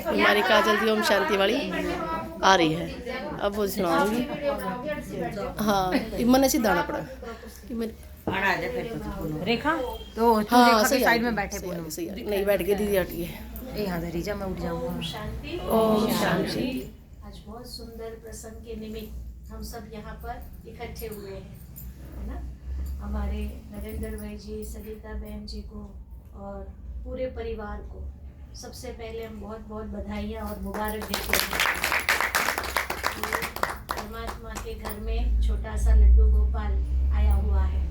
हमारी काजल दी ओम शांति वाली आ रही है, अब वो सुनाऊंगी। हाँ मैंने ऐसे दाना पड़ा रेखा तो हाँ रेखा सही के साइड में बैठे पूनम सही नहीं बैठ गई दीदी हटिए। यहाँ धरी जा, मैं उठ जाऊंगा। ओम शांति। आज बहुत सुंदर प्रसंग के निमित्त हम सब यहाँ पर इकट्ठे हुए हैं, है ना। हमारे नरेंद्र भाई जी, सरिता बहन जी को और पूरे परिवार को सबसे पहले हम बहुत बहुत बधाइयाँ और मुबारक देते हैं। परमात्मा के घर में छोटा सा लड्डू गोपाल आया हुआ है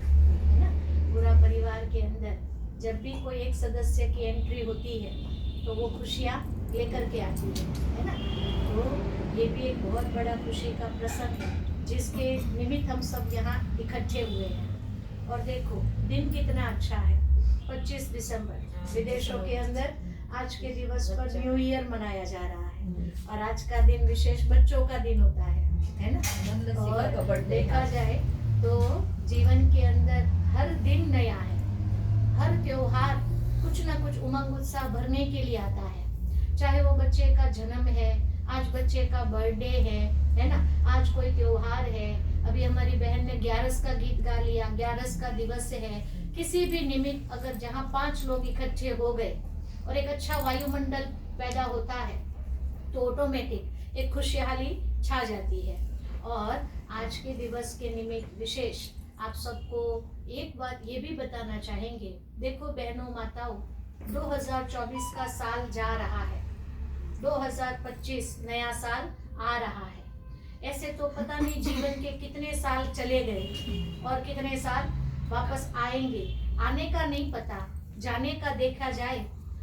ना। पूरा परिवार के अंदर जब भी कोई एक सदस्य की एंट्री होती है तो वो खुशियाँ लेकर के आती है ना। तो ये भी एक बहुत बड़ा खुशी का प्रसंग है जिसके निमित्त हम सब यहाँ इकट्ठे हुए हैं। और देखो दिन कितना अच्छा है, 25 दिसंबर विदेशों के अंदर आज के दिवस पर न्यू ईयर मनाया जा रहा है और आज का दिन विशेष बच्चों का दिन होता है ना। और देखा जाए तो जीवन के अंदर हर दिन नया है, हर त्योहार कुछ ना कुछ उमंग उत्साह भरने के लिए आता है। चाहे वो बच्चे का जन्म है, आज बच्चे का बर्थडे है ना, आज कोई त्योहार है। अभी हमारी बहन ने 11 का गीत गा लिया, 11 का दिवस है। किसी भी निमित्त अगर जहाँ 5 लोग इकट्ठे हो गए और एक अच्छा वायुमंडल पैदा होता है तो ऑटोमेटिक एक खुशहाली छा जाती है। और आज के दिवस के निमित्त विशेष आप सबको एक बात ये भी बताना चाहेंगे। देखो बहनों माताओं, 2024 का साल जा रहा है, 2025 नया साल आ रहा है। ऐसे तो पता नहीं जीवन के कितने साल चले गए और कितने साल वापस आएंगे, आने का नहीं पता, जाने का देखा जाए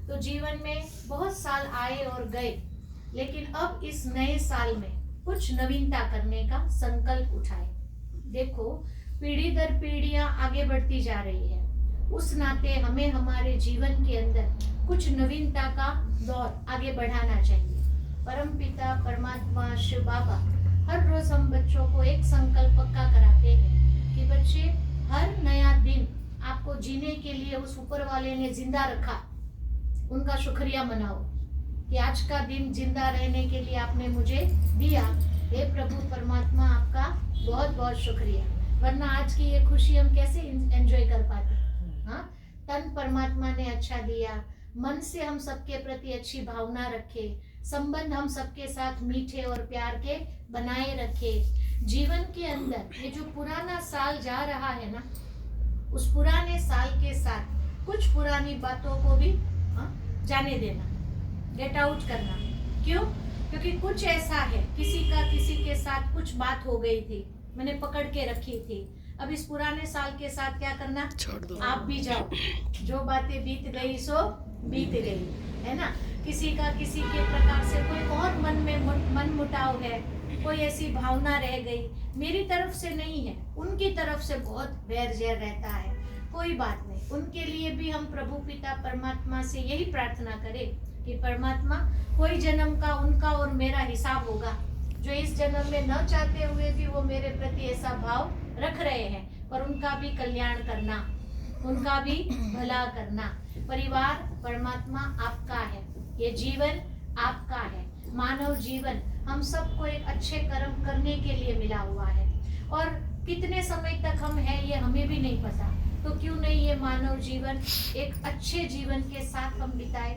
तो जीवन में बहुत साल आए और गए। लेकिन अब इस नए साल में कुछ नवीनता करने का संकल्प उठाए। देखो पीढ़ी दर पीढ़ियां आगे बढ़ती जा रही है, उस नाते हमें हमारे जीवन के अंदर कुछ नवीनता का दौर आगे बढ़ाना चाहिए। परम पिता परमात्मा शिव बाबा हर रोज हम बच्चों को एक संकल्प पक्का कराते हैं कि बच्चे हर नया दिन आपको जीने के लिए उस ऊपर वाले ने जिंदा रखा, उनका शुक्रिया मनाओ कि आज का दिन जिंदा रहने के लिए आपने मुझे दिया। हे प्रभु परमात्मा आपका बहुत बहुत शुक्रिया, वरना आज की ये खुशी हम कैसे एंजॉय कर पाते। हाँ, तन परमात्मा ने अच्छा दिया, मन से हम सबके प्रति अच्छी भावना रखे, संबंध हम सबके साथ मीठे और प्यार के बनाए रखे। जीवन के अंदर ये जो पुराना साल जा रहा है ना, उस पुराने साल के साथ कुछ पुरानी बातों को भी जाने देना, गेट आउट करना। क्यों? क्योंकि कुछ ऐसा है, किसी के साथ कुछ बात हो गई थी, मैंने पकड़ के रखी थी। अब इस पुराने साल के साथ क्या करना, आप भी जाओ, जो बातें बीत गई सो बीत गई, है ना। किसी के प्रकार से कोई और मन में मन मुटाव है, कोई ऐसी भावना रह गई, मेरी तरफ से नहीं है, उनकी तरफ से बहुत वैर जैर रहता है, कोई बात नहीं। उनके लिए भी हम प्रभु पिता परमात्मा से यही प्रार्थना करें कि परमात्मा कोई जन्म का उनका और मेरा हिसाब होगा, जो इस जन्म में न चाहते हुए भी वो मेरे प्रति ऐसा भाव रख रहे हैं, पर उनका भी कल्याण करना, उनका भी भला करना। परिवार परमात्मा आपका है, ये जीवन आपका है, मानव जीवन हम सबको एक अच्छे कर्म करने के लिए मिला हुआ है। और कितने समय तक हम हैं ये हमें भी नहीं पता, तो क्यों नहीं ये मानव जीवन एक अच्छे जीवन के साथ हम बिताए।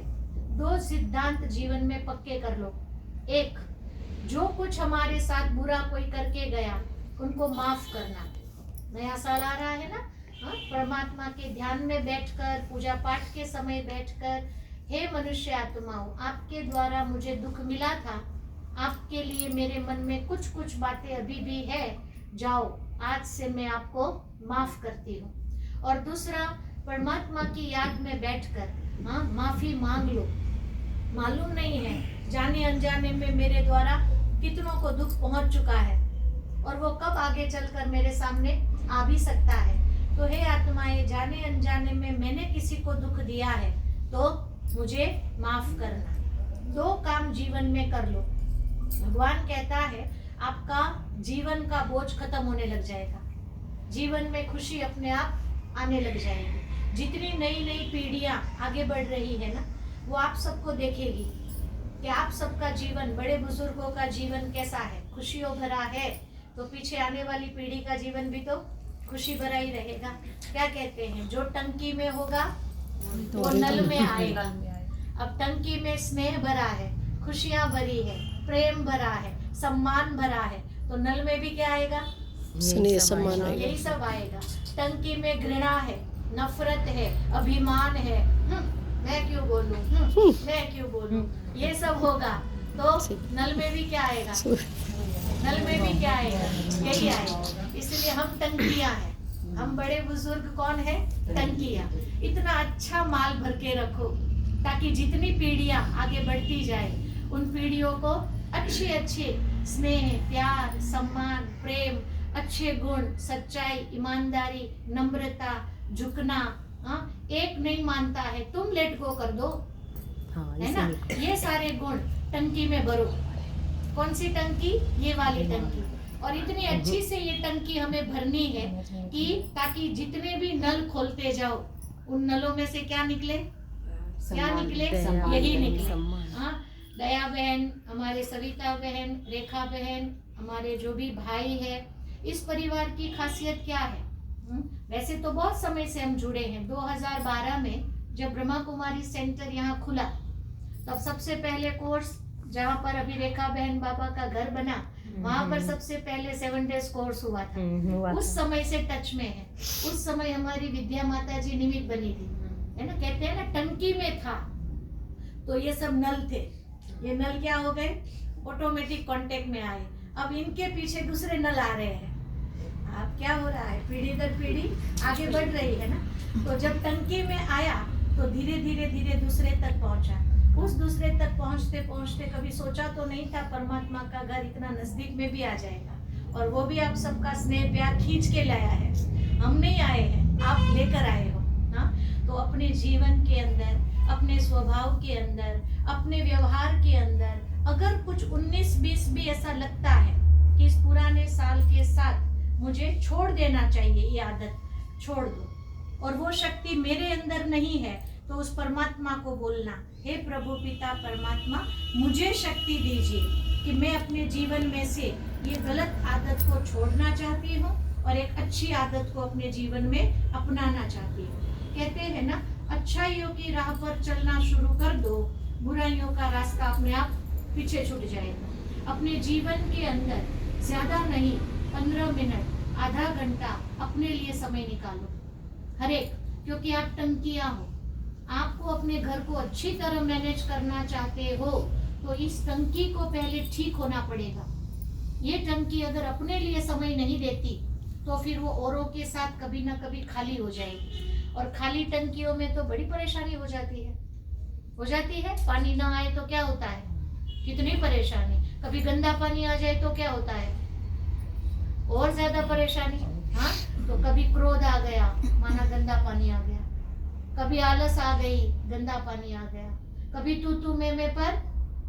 2 सिद्धांत जीवन में पक्के कर लो। एक, जो कुछ हमारे साथ बुरा कोई करके गया उनको माफ करना। नया साल आ रहा है ना, परमात्मा के ध्यान में बैठकर, पूजा पाठ के समय बैठकर, हे मनुष्य आत्माओं, आपके द्वारा मुझे दुख मिला था, आपके लिए मेरे मन में कुछ कुछ बातें अभी भी है, जाओ आज से मैं आपको माफ करती हूँ। और दूसरा, परमात्मा की याद में बैठकर माफी मांग लो। मालूम नहीं है जाने अनजाने में मेरे द्वारा कितनों को दुख पहुंच चुका है और वो कब आगे चलकर मेरे सामने आ भी सकता है। तो हे आत्माएं, जाने अनजाने में मैंने किसी को दुख दिया है तो मुझे माफ करना। 2 काम जीवन में कर लो। भगवान कहता है आपका जीवन का बोझ खत्म होने लग जाएगा, जीवन में खुशी अपने आप आने लग जाएगी। जितनी नई नई पीढ़ियां आगे बढ़ रही है ना, वो आप सबको देखेगी कि आप सबका जीवन, बड़े बुजुर्गों का जीवन कैसा है, खुशियों भरा है, तो पीछे आने वाली पीढ़ी का जीवन भी तो खुशी भरा ही रहेगा। क्या कहते हैं, जो टंकी में होगा वो नल में आएगा। अब टंकी में स्नेह भरा है, खुशियां भरी है, प्रेम भरा है, सम्मान भरा है, तो नल में भी क्या आएगा? स्नेह सम्मान आएगा। यही सब आएगा। टंकी में घृणा है, नफरत है, अभिमान है, मैं क्यों बोलूं, मैं क्यों बोलूं, ये सब होगा तो नल में भी क्या आएगा? नल में भी क्या आएगा? यही आएगा। इसलिए हम टंकियां हैं, हम बड़े बुजुर्ग कौन है? टंकियां। इतना अच्छा माल भर के रखो ताकि जितनी पीढ़ियां आगे बढ़ती जाए उन पीढ़ियों को अच्छे अच्छे स्नेह, प्यार, सम्मान, प्रेम, अच्छे गुण, सच्चाई, ईमानदारी, नम्रता, झुकना, एक नहीं मानता है तुम लेट गो कर दो, है ना, ये सारे गुण टंकी में भरो। कौन सी टंकी? ये वाली टंकी। और इतनी अच्छी से ये टंकी हमें भरनी है कि ताकि जितने भी नल खोलते जाओ उन नलों में से क्या निकले? क्या निकले? यही निकले। हाँ, दया बहन, हमारे सविता बहन, रेखा बहन, हमारे जो भी भाई है, इस परिवार की खासियत क्या है? वैसे तो बहुत समय से हम जुड़े हैं। 2012 में जब ब्रह्मा कुमारी सेंटर यहाँ खुला, तब सबसे पहले कोर्स जहाँ पर अभी रेखा बहन बाबा का घर बना, वहाँ पर सबसे पहले 7 डेज कोर्स हुआ था। उस समय से टच में है। उस समय हमारी विद्या माता जी निमित्त बनी थी, है ना, कहते हैं ना टंकी में था तो ये सब नल थे, ये नल क्या हो गए? ऑटोमेटिक कांटेक्ट में आए। अब इनके पीछे दूसरे नल आ रहे हैं। अब क्या हो रहा है? पीढ़ी दर पीढ़ी आगे बढ़ रही है ना। तो जब टंकी में आया तो धीरे धीरे धीरे दूसरे तक पहुंचा। उस दूसरे तक पहुंचते पहुंचते कभी सोचा तो नहीं था परमात्मा का घर इतना नजदीक में भी आ जाएगा। और वो भी आप सबका स्नेह प्यार खींच के लाया है, हम नहीं आए हैं, आप लेकर आए हो। हाँ, तो अपने जीवन के अंदर, अपने स्वभाव के अंदर, अपने व्यवहार के अंदर अगर कुछ 19-20 भी ऐसा लगता है कि इस पुराने साल के साथ मुझे छोड़ देना चाहिए, ये आदत छोड़ दो, और वो शक्ति मेरे अंदर नहीं है, तो उस परमात्मा को बोलना, हे प्रभु पिता परमात्मा, मुझे शक्ति दीजिए कि मैं अपने जीवन में से ये गलत आदत को छोड़ना चाहती हूँ और एक अच्छी आदत को अपने जीवन में अपनाना चाहती हूँ। कहते हैं ना, अच्छाइयों की राह पर चलना शुरू कर दो, बुराइयों का रास्ता अपने आप पीछे छूट जाएगा। अपने जीवन के अंदर ज्यादा नहीं, 15 मिनट, आधा घंटा अपने लिए समय निकालो हर एक, क्योंकि आप टंकियां हो। आपको अपने घर को अच्छी तरह मैनेज करना चाहते हो तो इस टंकी को पहले ठीक होना पड़ेगा। ये टंकी अगर अपने लिए समय नहीं देती तो फिर वो औरों के साथ कभी ना कभी खाली हो जाएगी। और खाली टंकियों में तो बड़ी परेशानी हो जाती है। पानी ना आए तो क्या होता है? कितनी परेशानी। कभी गंदा पानी आ जाए तो क्या होता है? और ज्यादा परेशानी। हाँ, तो कभी क्रोध आ गया, माना गंदा पानी आ गया, कभी आलस आ गई, गंदा पानी आ गया, कभी तू मैं पर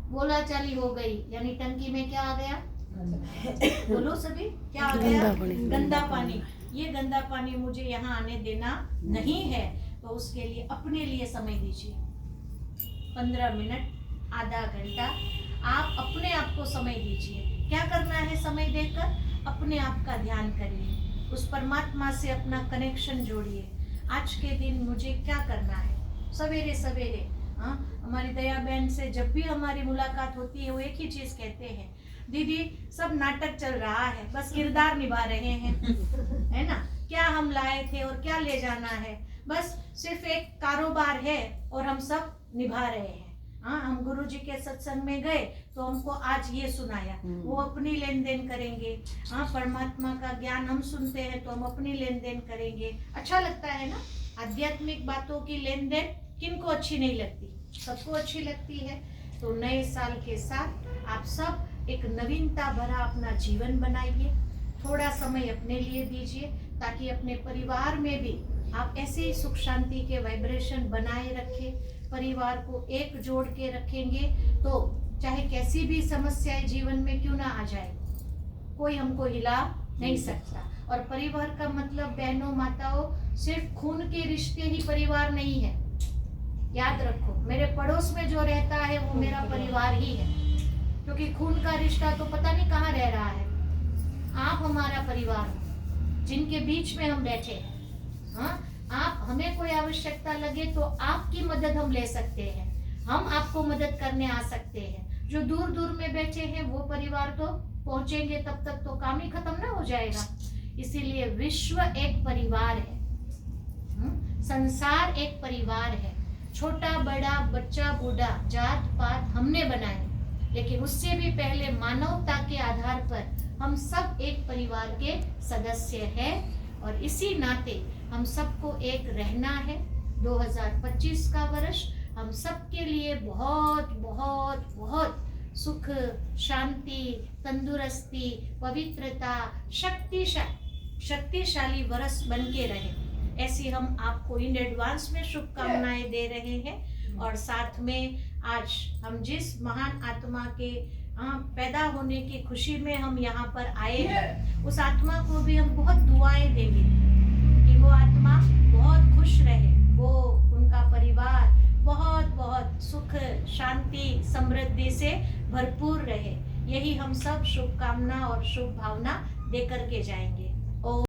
बोला चाली हो गई, यानी टंकी में क्या आ गया? बोलो सभी, क्या आ गया? गंदा पानी। ये गंदा पानी मुझे यहाँ आने देना नहीं है, तो उसके लिए अपने लिए समय दीजिए। 15 मिनट, आधा घंटा आप अपने आप को समय दीजिए। क्या करना है समय देकर? अपने आप का ध्यान करिए, उस परमात्मा से अपना कनेक्शन जोड़िए। आज के दिन मुझे क्या करना है? सवेरे सवेरे हमारी दया बहन से जब भी हमारी मुलाकात होती है वो एक ही चीज कहते हैं, दीदी सब नाटक चल रहा है, बस किरदार निभा रहे हैं, है ना, क्या हम लाए थे और क्या ले जाना है, बस सिर्फ एक कारोबार है और हम सब निभा रहे हैं। हाँ, हम गुरु जी के सत्संग में गए तो हमको आज ये सुनाया, वो अपनी लेन देन करेंगे। हाँ, परमात्मा का ज्ञान हम सुनते हैं तो हम अपनी लेन देन करेंगे। अच्छा लगता है ना? आध्यात्मिक बातों की लेन देन किनको अच्छी नहीं लगती? सबको अच्छी लगती है। तो नए साल के साथ आप सब एक नवीनता भरा अपना जीवन बनाइए। थोड़ा समय अपने लिए दीजिए ताकि अपने परिवार में भी आप ऐसे ही सुख शांति के वाइब्रेशन बनाए रखें। परिवार को एक जोड़ के रखेंगे तो चाहे कैसी भी समस्याएं जीवन में क्यों ना आ जाए, कोई हमको हिला नहीं सकता। और परिवार का मतलब बहनों, माताओं, सिर्फ खून के रिश्ते ही परिवार नहीं है। याद रखो, मेरे पड़ोस में जो रहता है वो मेरा परिवार ही है, क्योंकि खून का रिश्ता तो पता नहीं कहाँ रह रहा है। आप हमारा परिवार हो, जिनके बीच में हम बैठे हैं। हाँ, आप, हमें कोई आवश्यकता लगे तो आपकी मदद हम ले सकते हैं, हम आपको मदद करने आ सकते हैं। जो दूर दूर में बैठे हैं वो परिवार तो पहुंचेंगे तब तक तो काम ही खत्म ना हो जाएगा। इसीलिए विश्व एक परिवार है, संसार एक परिवार है। छोटा बड़ा, बच्चा बूढ़ा, जात पात हमने बनाए, लेकिन उससे भी पहले मानवता के आधार पर हम सब एक परिवार के सदस्य हैं। और इसी नाते हम सबको एक रहना है। 2025 का वर्ष हम सबके लिए बहुत बहुत बहुत सुख, शांति, तंदुरुस्ती, पवित्रता, शक्तिशाली वर्ष बन के रहे, ऐसी हम आपको इन एडवांस में शुभकामनाएं दे रहे हैं। और साथ में आज हम जिस महान आत्मा के पैदा होने की खुशी में हम यहाँ पर आए हैं, उस आत्मा को भी हम बहुत दुआएं देंगे कि वो आत्मा बहुत खुश रहे, वो, उनका परिवार बहुत बहुत सुख, शांति, समृद्धि से भरपूर रहे। यही हम सब शुभकामना और शुभ भावना देकर के जाएंगे।